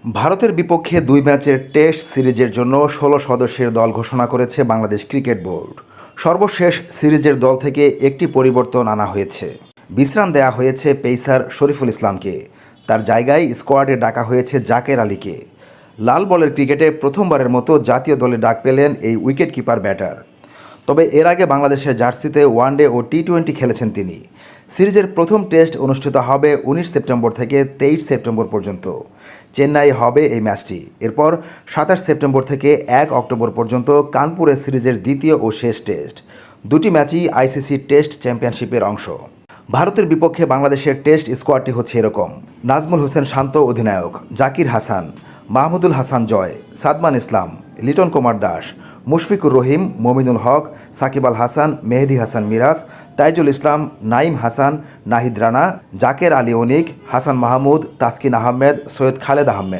ভারতের বিপক্ষে ২ ম্যাচের টেস্ট সিরিজের জন্য ১৬ সদস্যের দল ঘোষণা করেছে বাংলাদেশ ক্রিকেট বোর্ড। সর্বশেষ সিরিজের দল থেকে একটি পরিবর্তন আনা হয়েছে। বিশ্রাম দেয়া হয়েছে পেসার শরীফুল ইসলামকে। তার জায়গায় স্কোয়াডে ডাকা হয়েছে জাকের আলীকে। লাল বলের ক্রিকেটে প্রথমবারের মতো জাতীয় দলে ডাক পেলেন এই উইকেটকিপার ব্যাটার। তবে এর আগে বাংলাদেশের জার্সিতে ওয়ানডে ও টি-20 খেলেছেন তিনি। সিরিজের প্রথম টেস্ট অনুষ্ঠিত হবে ১৯ সেপ্টেম্বর থেকে ২৩ সেপ্টেম্বর পর্যন্ত। চেন্নাই হবে এই ম্যাচটি। এরপর ২৭ সেপ্টেম্বর থেকে ১ অক্টোবর পর্যন্ত কানপুরে সিরিজের দ্বিতীয় ও শেষ টেস্ট। দুটি ম্যাচই আইসিসি টেস্ট চ্যাম্পিয়নশিপের অংশ। ভারতের বিপক্ষে বাংলাদেশের টেস্ট স্কোয়াডটি হচ্ছে এরকম: নাজমুল হোসেন শান্ত অধিনায়ক, জাকির হাসান, মাহমুদুল হাসান জয়, সাদমান ইসলাম, লিটন কুমার দাস, মুশফিকুর রহিম, মমিনুল হক, সাকিব আল হাসান, মেহেদী হাসান মিরাজ, তাইজুল ইসলাম, নাইম হাসান, নাহিদ রানা, জাকের আলী অনিক, হাসান মাহমুদ, তাসকিন আহমেদ, সৈয়দ খালেদ আহমেদ।